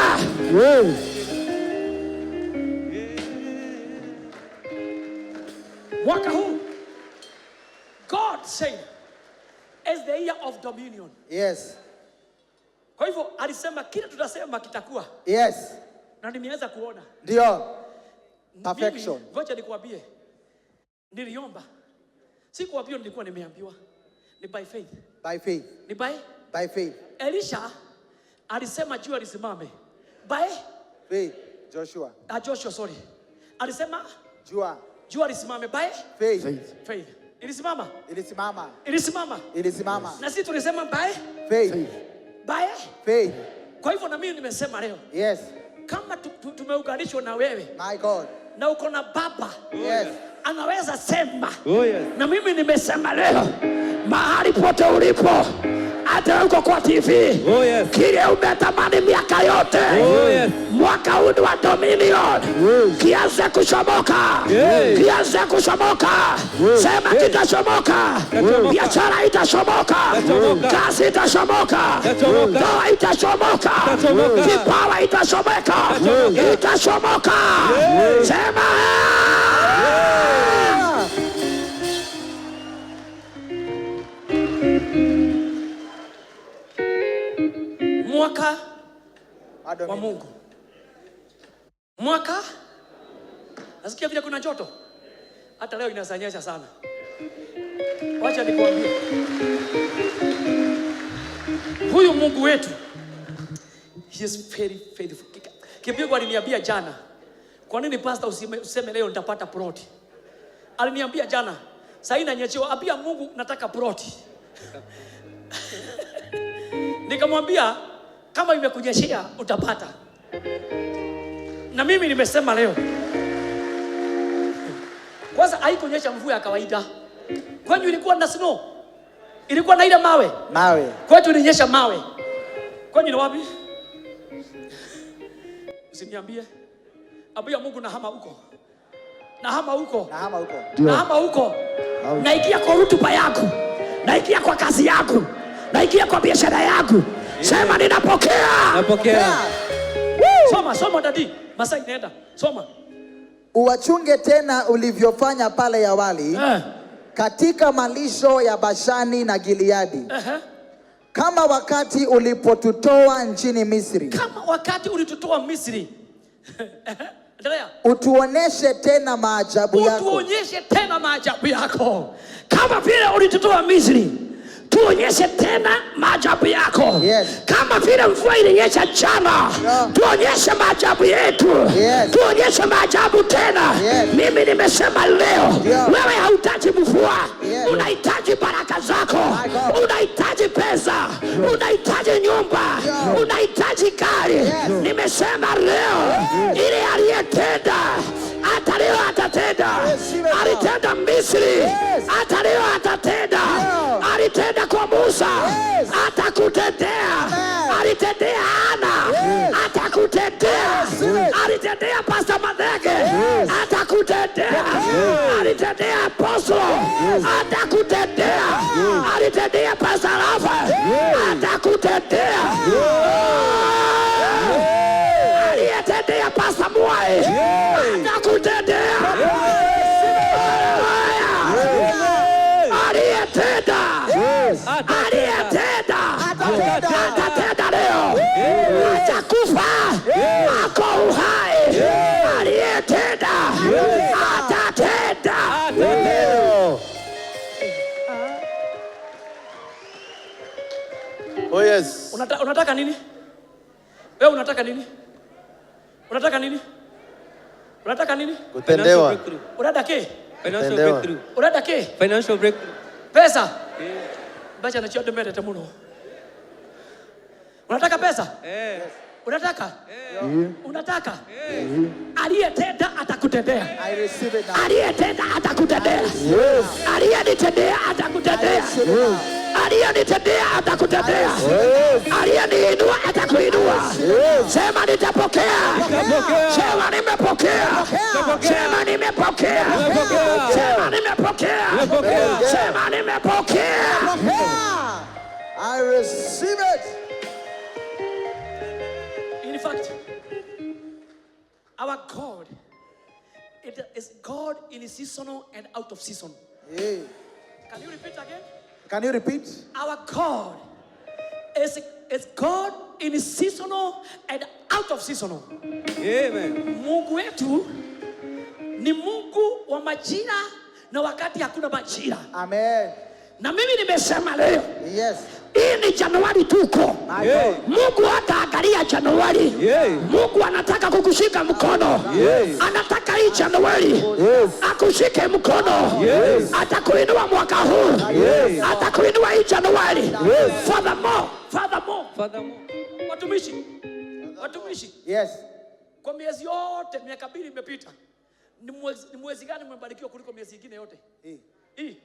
Mwaka huu God said is the year of dominion. Yes. Kwa hivyo alisema kile tutasema kitakuwa. Yes. Na nimeanza kuona. Ndio. Perfection. Ngoja nikuambie. Niliomba. Si kuambiwa nilikuwa nimeambiwa. Ni by faith. By faith. Ni by faith. Elisha alisema jua lisimame. By faith. Joshua. Joshua, sorry. Alisema jua lisimame by faith. Ilisimama. Ilisimama. Na sisi tulisema by faith. Kwa hivyo na mimi nimesema leo. Yes. Kama tumeunganishwa na wewe. My God. Na uko na baba. Yes. Anaweza sema. Oh yes. Na mimi nimesema leo mahali pote ulipo, hata uko kwa TV. Oh yes. Kile umetamani miaka yote. Oh yes. Mwaka huu wa dominion. Kianze kushomoka. Kianze kushomoka. Sema kitashomoka. Biashara itashomoka. Kazi itashomoka. Ndoa itashomoka. Kipawa itashomoka. Itashomoka. Sema mwaka wa Mungu. Mwaka nasikia vile kuna joto. Hata leo inasanyesha sana. Wacha nikuambie. Huyu Mungu wetu, he is very faithful. Kipigo aliniambia jana, kwa nini pastor useme leo nitapata ploti? Aliniambia jana, sasa inanyeshewa, apia Mungu nataka ploti. Nikamwambia kama imekunyeshia utapata. Na mimi nimesema leo. Kwanza haikunyesha mvua ya kawaida. Kwani ilikuwa na snow? Ilikuwa na ile mawe. Kwetu ilinyesha mawe. Kwani ni wapi? Usiniambie. Abia Mungu nahama huko. Nahama huko. Naikia kwa rutuba yako. Naikia kwa kazi yako. Naikia kwa biashara yangu. Sema ninapokea. Napokea. Soma dadi. Masai nenda. Soma. Uwachunge tena ulivyofanya pale awali. Katika malisho ya Bashani na Gileadi. Kama wakati ulipotutoa nchini Misri. Kama wakati ulitutoa Misri. Endelea. Utuoneshe tena maajabu yako. Utuonyeshe tena maajabu yako. Kama vile ulitutoa Misri, tuonyeshe tena maajabu yako. Yes. Kama vile mvua ilinyesha jana, tuonyeshe maajabu yetu. Yes. Tuonyeshe maajabu tena. Yes. Mimi nimesema leo, wewe hautaji mvua. Yes. Unahitaji baraka zako. Unahitaji pesa. Unahitaji nyumba. Unahitaji gari. Yes. Nimesema leo, ile aliyetenda hata leo atatenda. Alitenda Misri, hata leo atatenda. Alitenda kwa Musa, atakutendea. Alitendea Hana, atakutendea. Alitendea Pastor Madege, atakutendea. Alitendea Apostle, atakutendea. Alitendea Pastor Rafa, atakutendea. Aliyetendea Pastor Mwai, atakutendea. Aliyetenda, aliyetenda, atatenda leo. Hajakufa, ako uhai. Aliyetenda, atatenda. Oh yes. Unataka nini? Wewe unataka nini? Unataka nini? Unataka nini? Kutendewa. Unataka ke? Financial breakthrough. Unataka ke? Financial breakthrough. Pesa? Bacha na chote mbele tamuno. Unataka pesa? Unataka? Unataka? Aliyetenda atakutendea. I receive it now. Aliyetenda atakutendea. Aliyenitendea atakutendea. Aliyenitendea atakutendea. Aliyeniinua atakuinua. Sema nitapokea. Sema nimepokea. Sema nimepokea. Sema nimepokea. Sema nimepokea. I receive it. In fact, our God, it is God in seasonal and out of season. Yeah. Can you repeat again? Can you repeat? Our God is God in seasonal and out of seasonal. Amen. Mungu wetu ni Mungu wa majira na wakati hakuna majira. Amen. Na mimi nimesema leo, Yes. hii ni Januari tuko. Yeah. Mungu hataangalia Januari. Yeah. Mungu anataka kukushika mkono. Yes. Anataka hii Januari. Yes. Akushike mkono. Yes. Atakuinua mwaka huu. Yes. Atakuinua hii Januari. Yes. Furthermore. Furthermore. Watumishi. Yes. Kwa miezi yote miaka 2 imepita. Ni mwezi gani mmebarikiwa kuliko miezi mingine yote? Hii. Hii.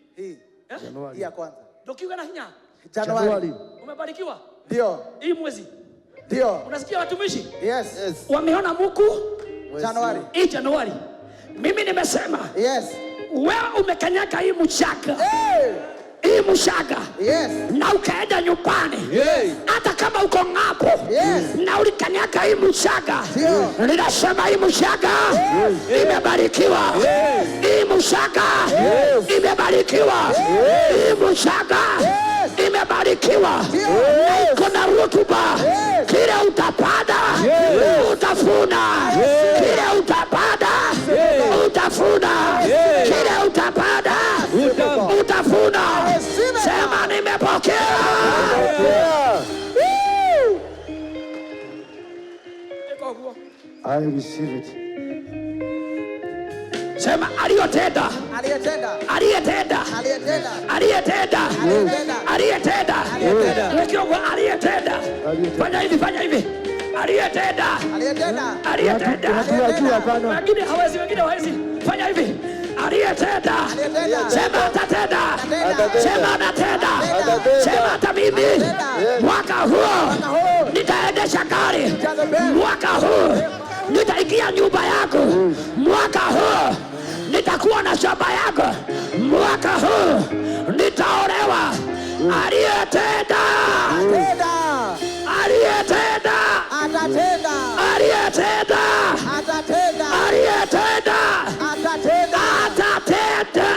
Eh? Hii ya kwanza. Dokiwa na hinya. Januari. Umebarikiwa? Ndio. Hii mwezi. Ndio. Unasikia watumishi? Yes. Wameona Mungu Januari. hii Januari. Mimi nimesema Yes. wewe umekanyaga hii mchanga. Hey. Hii mchanga. Yes. Na ukaenda nyumbani. Yes. Hata kama uko ng'ambo. Yes. Na ulikanyaga hii mchanga. Ndio. Ninasema hii mchanga imebarikiwa. Hii mchanga imebarikiwa. Hii mchanga imebarikiwa. Na iko na rutuba. Kile utapanda utafuna. Kile utapanda utafuna. Kile utapanda utafuna. Sema nimepokea. I receive it. Sema aliyotenda. Aliyetenda. Aliyetenda. Aliyetenda. Aliyetenda. Aliyetenda. Aliyetenda. Wekiwa aliyetenda. Fanya hivi, fanya hivi. Aliyetenda. Aliyetenda. Aliyetenda. Tunajua hapana. Wengine hawezi, wengine hawezi. Fanya hivi. Aliyetenda. Aliyetenda. Sema atatenda. Atatenda. Sema atatenda. Sema hata mimi mwaka huu nitaendesha gari. Mwaka huu nitaingia nyumba yako. Mwaka huu nitakuwa na shamba yako. Mwaka huu nitaolewa. Aliyetenda. Atatenda. Aliyetenda. Atatenda. Aliyetenda. Atatenda. Aliyetenda. Atatenda. Atatenda.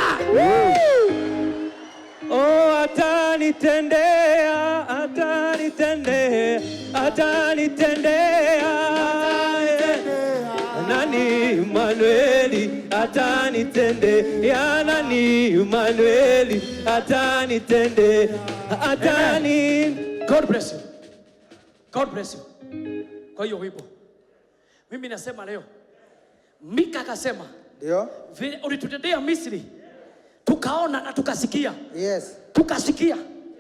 Oh, atanitendea, atanitendea, atanitendea. Nani atanitende, yana ni Emmanuel, atanitende, atani. God bless you. God bless you. Kwa hiyo wimbo mimi nasema leo, Mika akasema Ndio. vile ulitutendea Misri tukaona na tukasikia. Yes. Tukasikia.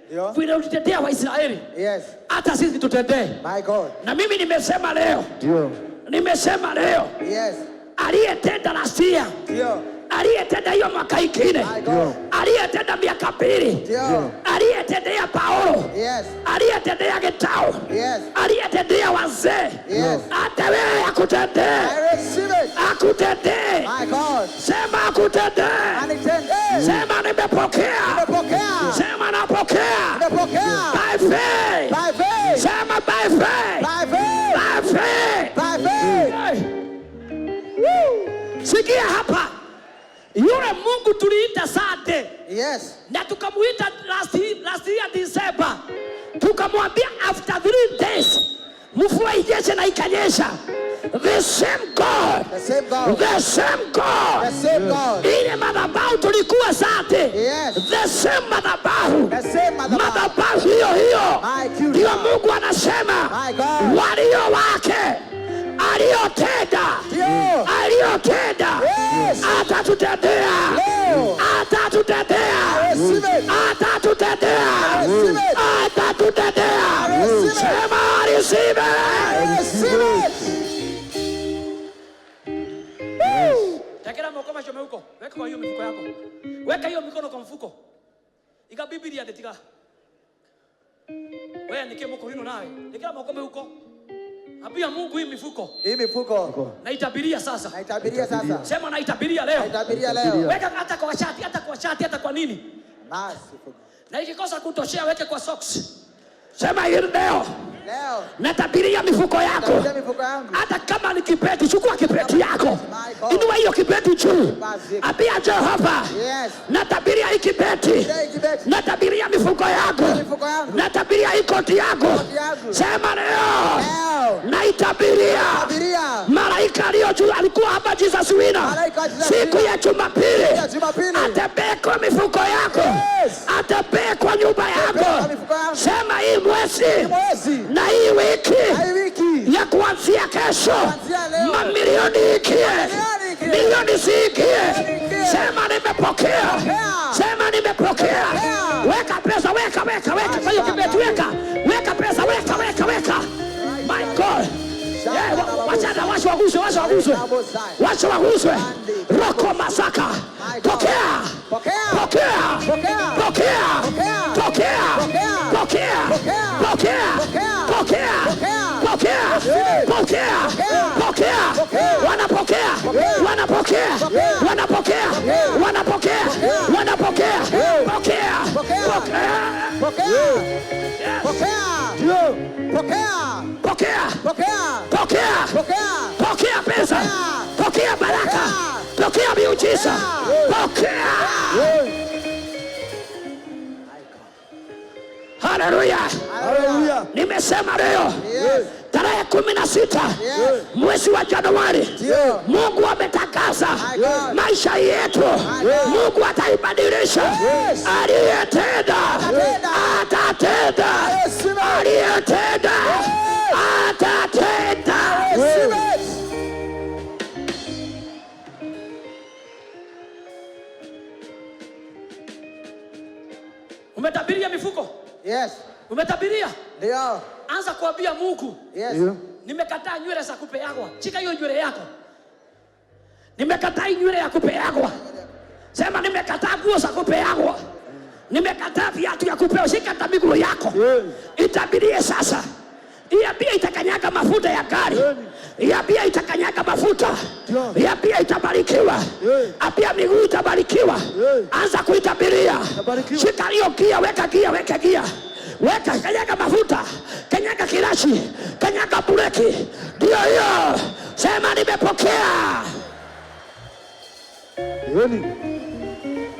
Ndio. Vile ulitendea Waisraeli. Yes. Hata sisi tutendee. My God. Na mimi nimesema leo. Ndio. Nimesema leo. Yes. Aliyetenda Asia. Ndio. Aliyetenda hiyo mwaka ingine. My God. Aliyetenda miaka 2. Ndio. Aliyetendea Paulo. Yes. Aliyetendea Getao. Yes. Aliyetendea wazee. Yes. Hata wewe akutendee. I receive it. Akutendee. My God. Sema akutendee. Anitende. Sema nimepokea. Nimepokea. Sema napokea. Nimepokea. By faith. By faith. Sema by faith. By faith. By faith. By faith. Hey. Woo. Sikia hapa. Yule Mungu tuliita Sade. Yes. Na tukamuita last year December. Tukamwambia after 3 days mvua inyeshe na ikanyesha. The same God. The same God. The same God. The same God. Ile madhabahu tulikuwa Sade. Yes. The same madhabahu. The same madhabahu. Madhabahu hiyo hiyo. My God. Ndio Mungu anasema My God. walio wake aliyotenda. Ndio. Aliyotenda. Yes. Atatutendea. Leo. Atatutendea. I receive it. Atatutendea. I receive it. Atatutendea. I receive it. Sema receive I it. receive it. Tekera mkono mashome huko. Weka kwa hiyo mifuko yako. Weka hiyo mikono kwa mfuko. Ika Biblia ndetika. Wewe nike mko hino nawe. Tekera mkono huko. Abia Mungu hii mifuko. Hii mifuko. Naitabiria sasa. Naitabiria sasa. Sema naitabiria leo. Naitabiria leo. Weka hata kwa shati, hata kwa shati, hata kwa nini? Merciful. Na ikikosa kutoshea weke kwa socks. Sema hii leo. Leo. Natabiria mifuko yako. Natabiria mifuko yangu. Hata kama ni kibeti, chukua kibeti yako. Inua hiyo kibeti juu. Abia Jehova. Yes. Natabiria hii kibeti. Natabiria mifuko yako. Mifuko yangu. Natabiria hii koti yako. Koti yangu. Sema leo. Leo. Naitabiria. Natabiria. Malaika aliyojuu alikuwa hapa Jesus Wina. Malaika wa Jesus Siku Wina. ya Jumapili. Ya Jumapili. Atembee kwa mifuko yako. Yes. Atembee kwa nyumba Atembee yako. kwa mifuko yangu. Sema hii mwezi. Mwezi. Na hii wiki. Na hii wiki. Ya kuanzia kesho. Kuanzia leo. Mamilioni ikie. Mamilioni ikie. Milioni ziikie. Ikie. Sema nimepokea. Sema nimepokea. Weka pesa, weka kwa hiyo kibeti, weka pesa, weka. My God. Wacha waguswe. Roko Masaka. Pokea. Pokea pesa. Pokea baraka. Pokea miujiza. Pokea. Haleluya. Hallelujah. Nimesema leo. Yes. Tarehe 16 mwezi wa Januari, Mungu ametakasa maisha yetu. Mungu ataibadilisha. Aliyetenda atatenda. Aliyetenda atatenda. Umetabiria mifuko? Yes. Umetabiria? Ndio. Anza kuambia Mungu. Yes. Nimekataa nywele za kupeagwa. Shika hiyo nywele yako. Nimekataa nywele ya kupeagwa. Sema nimekataa nguo za kupeagwa. Nimekataa viatu ya kupewa. Shika hata miguu yako. Itabirie sasa. Iya pia itakanyaga mafuta ya gari. Iya pia itakanyaga mafuta. Iya pia itabarikiwa. Apia miguu itabarikiwa. Anza kuitabiria. Shika hiyo gia, weka gia. Weka, kanyaga mafuta, kanyaga kirashi, kanyaga bureki. Ndio hiyo. Sema nimepokea.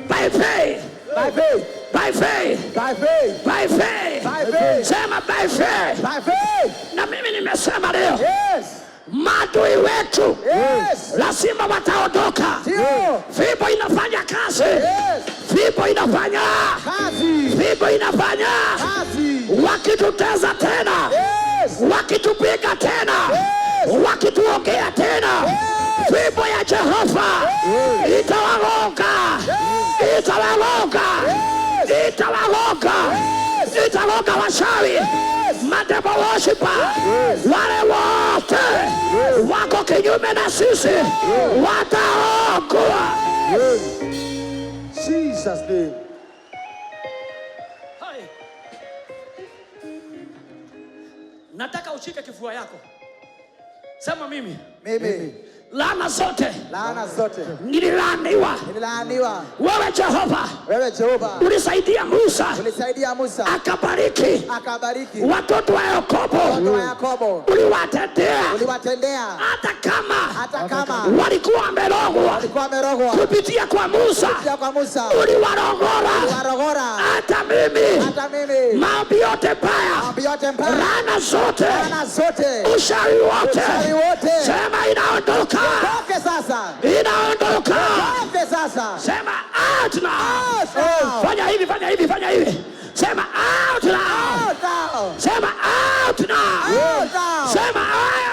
By faith. By faith. By faith. By faith. By faith. By faith. Sema by faith. By faith. Na mimi nimesema leo. Yes. Maadui wetu Yes. lazima wataondoka. Ndio. Fimbo inafanya kazi. Yes. Fimbo inafanya Kazi. fimbo inafanya. Kazi. Wakituteza tena, Yes. wakitupiga tena, wakituongea tena, fimbo ya Jehova itawagonga, itawagonga, itawagonga, itawagonga wachawi, mademo worshiper, wale wote wako kinyume na sisi wataogwa. Jesus name. Hai. Nataka ushike kifua yako. Sema mimi. Mimi. Laana zote Laana zote. nililaaniwa. Nililaaniwa. Wewe Jehova Wewe Jehova. ulisaidia Musa Ulisaidia Musa. akabariki Akabariki. watoto wa Yakobo, Watoto wa Yakobo. uliwatendea Uliwatendea. hata kama walikuwa wamerogwa wamerogwa. kupitia kwa Musa, Kupitia kwa Musa. uliwarogora. Uliwarogora. Hata mimi Hata mimi. maombi yote mbaya, Maombi yote mbaya. laana zote, Laana zote. ushawi wote, Ushawi wote. sema inaondoka, Toke sasa. inaondoka. Toke sasa. Sema out now. Out now. Fanya hivi, fanya hivi, fanya hivi. Sema out now. Out now. Sema out now. Out now. Sema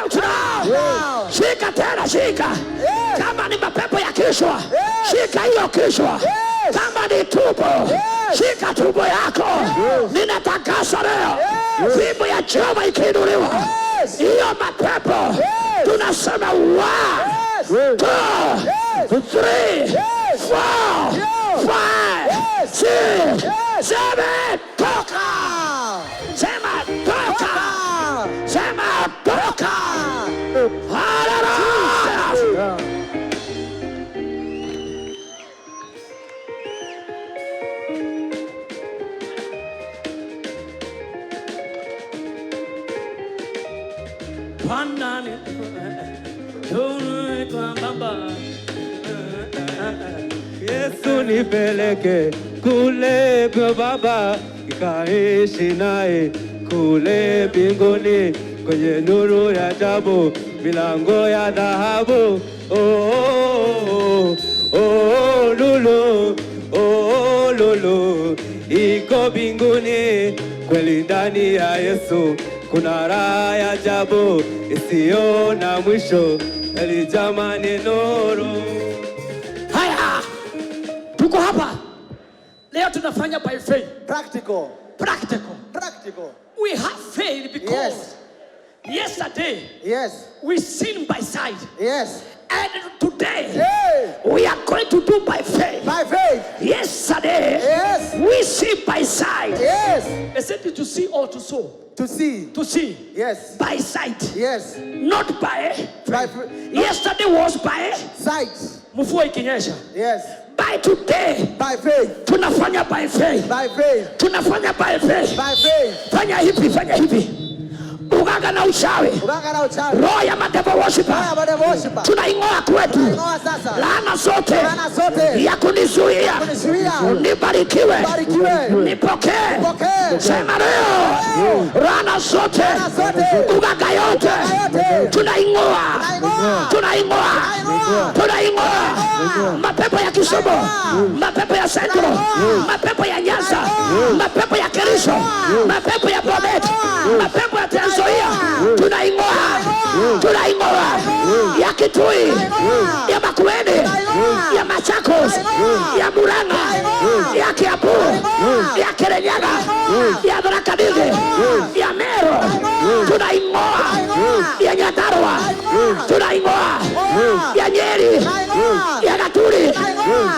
out now. Now. Shika tena, shika. Yes. Kama ni mapepo ya kichwa, Yes. shika hiyo kichwa. Yes. Kama ni tumbo, Yes. shika tumbo yako. Ninatakasa leo. Fimbo ya Jehova ikiinuliwa. Yes. Hiyo mapepo tunasema 1, 2, 3, 4, 5, 6, 7, toka. Sema toka. Sema toka. Haleluya. Bwana ni kwa baba. Yesu nipeleke kule kwa Baba, nikaishi naye kule mbinguni, kwenye nuru ya ajabu, milango ya dhahabu. Oh, oh, oh, oh, lulu, oh, lulu, iko mbinguni kweli. Ndani ya Yesu kuna raha ya ajabu isiyo na mwisho, elijamani nuru. Haya, tuko hapa leo tunafanya by faith. Practical. Practical. Practical. We have faith because Yes. yesterday Yes. we sinned by sight, Yes. and today Hey. we are going to do by faith. By faith. Yesterday Yes. we see by sight. Yes. Is it to see or to sow? To see. To see Yes. by sight, Yes. not by. By Yesterday was by sight. mvua ikinyesha. Yes. By today By faith. tunafanya by faith. By faith. Tunafanya by faith. By faith. Fanya hivi, fanya hivi. Uganga na uchawi, Uganga na uchawi. roho ya madevil worshiper, Haya bade worshiper. tunaing'oa kwetu. Ngoa sasa. Laana zote Laana zote. ya kunizuia Kunizuia. nibarikiwe, Barikiwe. nipokee. Pokee. Sema leo, laana zote, zote. uganga yote yote. tunaing'oa, Tunaing'oa. tunaing'oa, Tunaing'oa. tunaing'oa. Mapepo ya Kisumu, mapepo ya Central, mapepo ya Nyanza, mapepo ya Kericho, mapepo ya Bomet, mapepo ya Trans Nzoia, tunaing'oa, tunaing'oa. Ya Kitui, ya Makueni, ya Machakos, ya Murang'a, ya Kiambu, ya Kirinyaga, ya Tharaka Nithi, ya Meru, tunaing'oa. Ya Nyandarua, tunaing'oa. Ya Nyeri, ya Gaturi,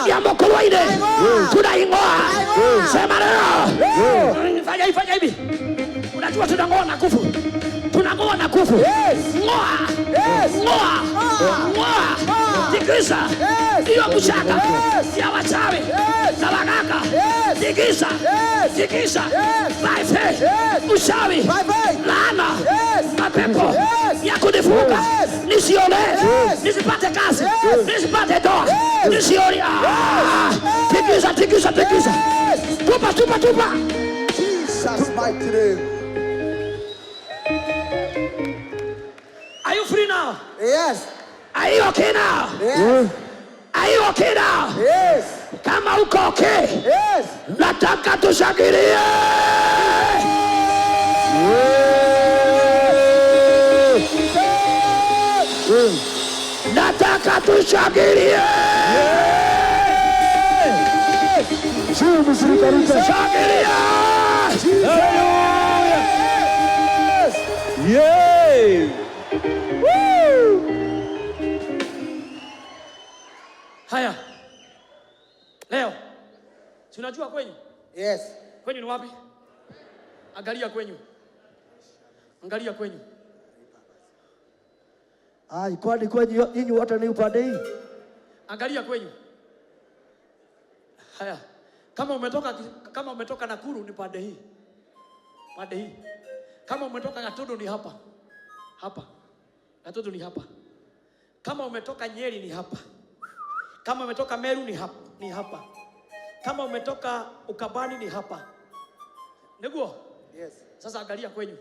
ya Mukurweini, tunaing'oa. Sema leo. Fanya hivi, fanya hivi. Unajua tunang'oa na kufu. Tunang'oa na kufu. Ng'oa. Ng'oa. Ng'oa. Tikisa. Hiyo mchanga ya wachawi na waganga. Tikisa. Tikisa. By faith. Uchawi. Laana. Mapepo ya kunifunga. Nisione. Nisipate kazi. Nisipate ndoa. Nisione. Tikisa, tikisa, tikisa. Tupa, tupa, tupa. Jesus mighty name. Are you you free now? Yes. Are you okay now? Yes. Are you okay now? Yes. Kama uko okay, Yes. nataka tushangilie. Nataka tushangilie. Shangilia. Yay! Haya. Leo. Si unajua kwenyu? Yes. Kwenyu ni wapi? Angalia kwenyu. Angalia kwenyu. Ai, kwani kwenyu nyinyi wote ni upande hii? Angalia kwenyu. Haya. Kama umetoka Nakuru ni pande hii. Pande hii. Kama umetoka Gatundu ni hapa. Hapa. Gatundu ni hapa. Kama umetoka Nyeri ni hapa. Kama umetoka Meru ni hapa. Ni hapa. Kama umetoka Ukambani ni hapa. Niguo? Yes. Sasa angalia kwenyu.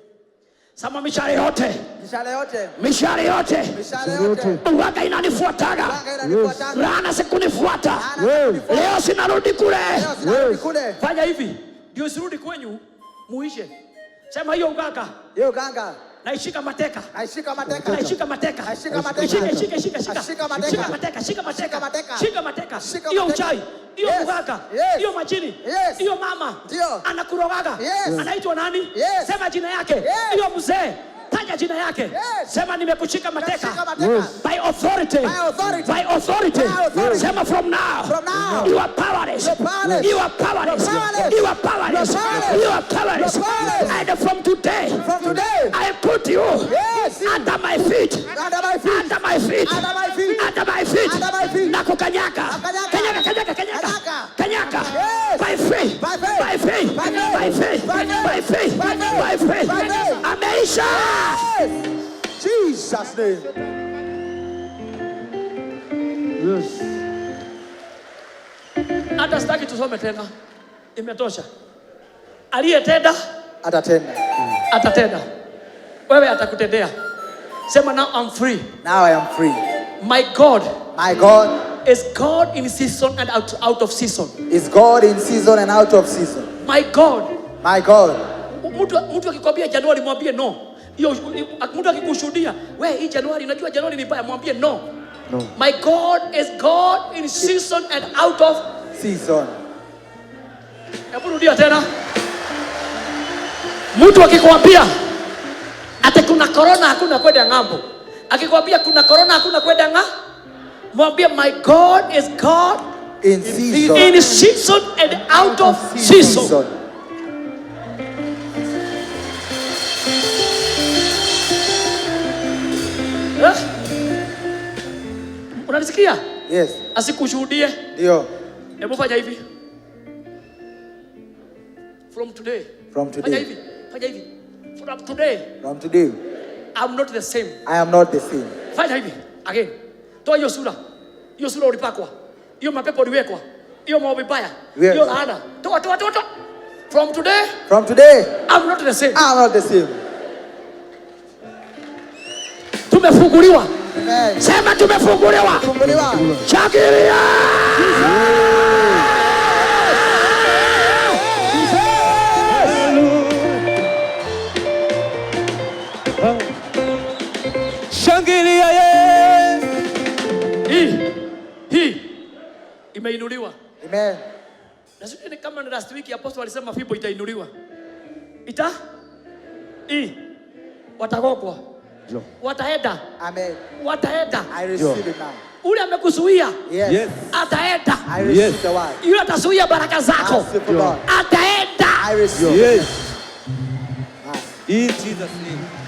Sama mishale yote. Mishale yote. Mishale yote. Mishale yote. Uwaga inanifuataga. Wanga inanifuataga. Laana sikunifuata. Leo sinarudi kule. Leo sinarudi kule. Fanya hivi. Ndio usirudi kwenyu muishe. Sema hiyo uganga. Hiyo ganga. Naishika mateka. Naishika mateka. Naishika mateka. Naishika mateka. Shika. Naishika mateka. Shika mateka. Shika mateka. Shika mateka. Shika mateka. Shika Hiyo mateka. uchai. Hiyo Yes. uganga. Yes. Hiyo majini. Yes. Hiyo mama. Ndio. Anakurogaga. Yes. Anaitwa nani? Yes. Sema jina yake. Yes. Hiyo mzee. Taja jina yake. Yes. Sema nimekushika mateka. Naishika mateka. By authority. By authority. By authority. By authority. Sema from now. From now. You are powerless. You're powerless. You are powerless. You're powerless. You are powerless. You're powerless. You are powerless. You're powerless. And from today. From today. I put you Yes. under my feet. Under my feet. Under my feet. Under my feet. Under my feet. Under my feet. Na kukanyaga. Nakanyaga. Kanyaga. Kanyaga. Kanyaga. Yes. By faith. By faith. By faith. By faith. By faith. By faith. By faith. By faith. By faith. By faith. Ameisha. Yes. Jesus name. Yes. Hata sitaki tusome tena. Imetosha. Aliyetenda Atatenda. atatenda. Wewe atakutendea. Sema now I'm free. Now I am free. My God My God is God in season and out of season. is God in season and out of season. My God. My God. Mtu akikwambia Januari mwambie no. Hiyo mtu akikushuhudia, wewe hii Januari unajua Januari ni mbaya, mwambie no. No. My God is God in season and out of Season. Hebu rudia tena. Mtu akikwambia ati kuna corona hakuna kwenda ng'ambo. Akikwambia kuna corona hakuna kwenda mwambie my God is God In season. in season and out of season. Unanisikia? Yes. Asikushuhudie. Ndio. Hebu fanya hivi. From today. From Fanya today. hivi. Fanya hivi. From today. From today. I'm not the same. I am not the same. Fanya hivi. Again. Toa hiyo sura. Hiyo sura ulipakwa. Hiyo mapepo uliwekwa. Hiyo maombi baya. Yes. Hiyo laana. Toa. From today. From today. I'm not the same. I am not the same. Tumefunguliwa. Amen. Sema tumefunguliwa. Funguliwa. Shangilia. Shangilia Yesu. Hii imeinuliwa. Amen. Na sisi ni kama last week apostle alisema fimbo itainuliwa. Watagokwa. Wataenda. Amen. Wataenda. I receive it now. Ule amekuzuia. Yes. Yes. Ataenda. I receive Yes. the word. Yule atazuia baraka zako. I receive the Lord. Ataenda. I receive it. Yes. In Jesus' name.